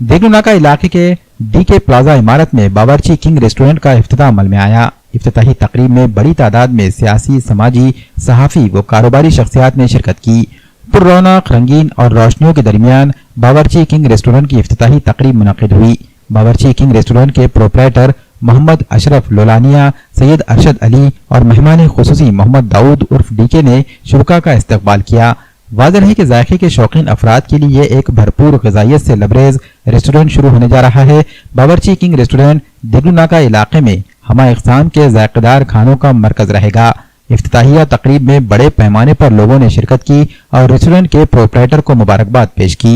देगलूनाका इलाके के DK plaza इमारत में बावर्ची किंग रेस्टोरेंट का इफ्तिताह अमल में आया। इफ्तिताही तकरीब में बड़ी तादाद में सियासी, समाजी, सहाफ़ी व कारोबारी शख्सियात ने शिरकत की। पुररौनक, रंगीन और रोशनियों के दरमियान बावर्ची किंग रेस्टोरेंट की इफ्तिताही तकरीब मुनक़िद हुई। बावर्ची किंग रेस्टोरेंट के प्रोपराइटर मोहम्मद अशरफ लोलानिया, सैयद अरशद अली और मेहमान खुसूसी मोहम्मद दाऊद उर्फ डीके ने शुरका का इस्तकबाल किया। वाज़ेह है कि जायके के शौकीन अफराद के लिए एक भरपूर ग़िज़ाइयत से लबरेज रेस्टोरेंट शुरू होने जा रहा है। बावर्ची किंग रेस्टोरेंट देगलूनाका इलाके में हमा इक़साम के जायकेदार खानों का मरकज रहेगा। इफ्तिताहिया तकरीब में बड़े पैमाने पर लोगों ने शिरकत की और रेस्टोरेंट के प्रोपराइटर को मुबारकबाद पेश की।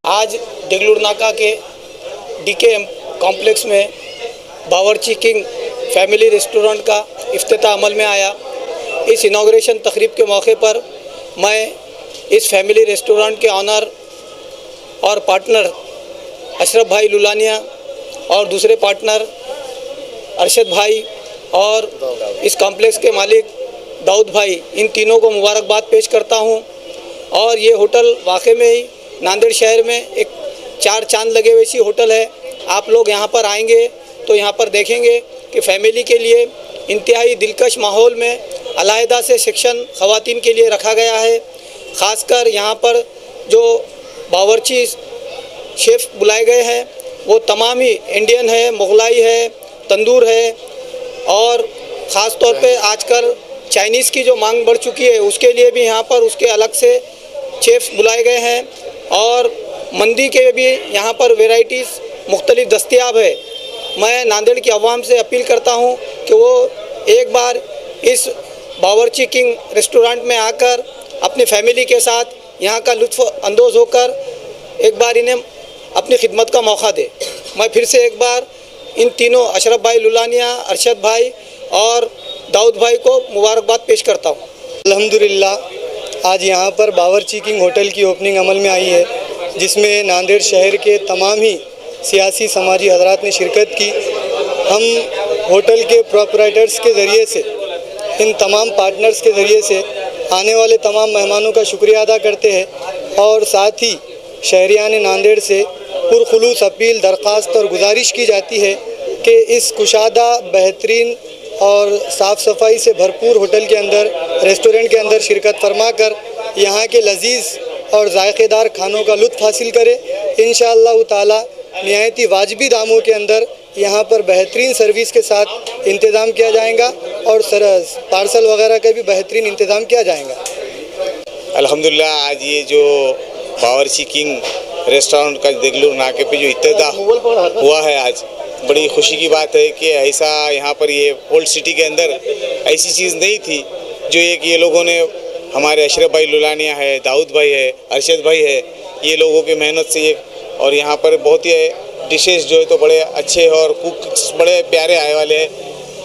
आज देगलूनाका के डीके कॉम्प्लेक्स में बावर्ची किंग फैमिली रेस्टोरेंट का इफ्तिताह अमल में आया। इस इनॉग्रेशन तकरीब के मौके पर मैं इस फैमिली रेस्टोरेंट के ऑनर और पार्टनर अशरफ भाई लुलानिया और दूसरे पार्टनर अरशद भाई और इस कॉम्प्लेक्स के मालिक दाऊद भाई, इन तीनों को मुबारकबाद पेश करता हूं। और ये होटल वाकई में ही नांदेड़ शहर में एक चार चांद लगे वैसी होटल है। आप लोग यहाँ पर आएंगे तो यहाँ पर देखेंगे कि फैमिली के लिए इंतहाई दिलकश माहौल में अलहदा से सेक्शन ख़वातीन के लिए रखा गया है। ख़ासकर यहाँ पर जो बावर्ची शेफ़ बुलाए गए हैं वो तमाम ही इंडियन है, मुगलाई है, तंदूर है और ख़ास तौर पे आजकल चाइनीज़ की जो मांग बढ़ चुकी है उसके लिए भी यहाँ पर उसके अलग से शेफ़ बुलाए गए हैं। और मंदी के भी यहाँ पर वेराइटीज़ मुख्तलिफ दस्तयाब है। मैं नांदेड़ की आवाम से अपील करता हूँ कि वो एक बार इस बावर्ची किंग रेस्टोरेंट में आकर अपनी फैमिली के साथ यहाँ का लुत्फ़ अंदोज़ होकर एक बार इन्हें अपनी खिदमत का मौका दे। मैं फिर से एक बार इन तीनों अशरफ भाई लुलानिया, अरशद भाई और दाऊद भाई को मुबारकबाद पेश करता हूँ। अल्हम्दुलिल्लाह आज यहाँ पर बावर्ची किंग होटल की ओपनिंग अमल में आई है, जिसमें नांदेड़ शहर के तमाम ही सियासी समाजी हजरात ने शिरकत की। हम होटल के प्रोपराइटर्स के ज़रिए से, इन तमाम पार्टनर्स के ज़रिए से आने वाले तमाम मेहमानों का शुक्रिया अदा करते हैं और साथ ही शहरियान नांदेड़ से पुरखुलूस अपील, दरख्वास्त और गुजारिश की जाती है कि इस कुशादा, बेहतरीन और साफ़ सफाई से भरपूर होटल के अंदर, रेस्टोरेंट के अंदर शिरकत फरमा कर यहाँ के लजीज़ और जायकेदार खानों का लुत्फ़ हासिल करें। इंशाअल्लाह ताला निहायत ही वाजिबी दामों के अंदर यहाँ पर बेहतरीन सर्विस के साथ इंतज़ाम किया जाएगा और पार्सल वगैरह का भी बेहतरीन इंतज़ाम किया जाएगा। अल्हम्दुलिल्लाह आज ये जो बावर्ची किंग रेस्टोरेंट का देगलूर नाके पे जो इफ्तिताह हुआ है, आज बड़ी खुशी की बात है कि ऐसा यहाँ पर ये ओल्ड सिटी के अंदर ऐसी चीज़ नहीं थी जो एक ये लोगों ने, हमारे अशरफ भाई लुलानिया है, दाऊद भाई है, अरशद भाई है, ये लोगों की मेहनत से ये, और यहाँ पर बहुत ही डिशेस जो है तो बड़े अच्छे और कुक बड़े प्यारे आए वाले हैं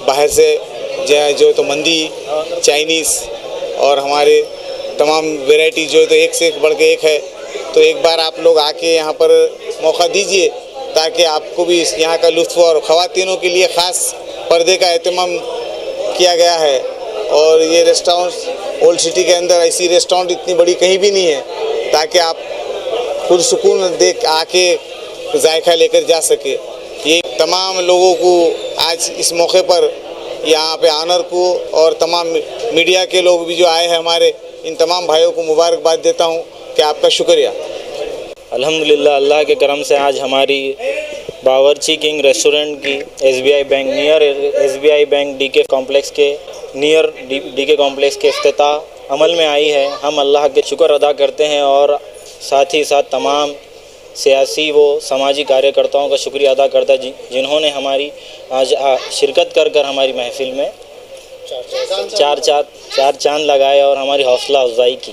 बाहर से, जो है तो मंदी, चाइनीज़ और हमारे तमाम वैरायटी जो है तो एक से एक बढ़ के एक है। तो एक बार आप लोग आके यहाँ पर मौका दीजिए ताकि आपको भी यहाँ का लुत्फ़, और ख़वातीनों के लिए ख़ास पर्दे का एहतमाम किया गया है। और ये रेस्टोरेंट ओल्ड सिटी के अंदर ऐसी रेस्टोरेंट इतनी बड़ी कहीं भी नहीं है ताकि आप खुद सुकून देख आके जायका लेकर जा सके। ये तमाम लोगों को आज इस मौके पर यहाँ पे ऑनर को और तमाम मीडिया के लोग भी जो आए हैं हमारे, इन तमाम भाइयों को मुबारकबाद देता हूँ कि आपका शुक्रिया। अल्हम्दुलिल्लाह अल्लाह के करम से आज हमारी बावर्ची किंग रेस्टोरेंट की SBI bank near SBI bank DK complex के नियर डीके कॉम्प्लेक्स के इफ्तिताह अमल में आई है। हम अल्लाह के शुक्र अदा करते हैं और साथ ही साथ तमाम सियासी व समाजी कार्यकर्ताओं का शुक्रिया अदा करता है जिन्होंने हमारी आज शिरकत कर हमारी महफिल में चार चांद लगाए और हमारी हौसला अफजाई की।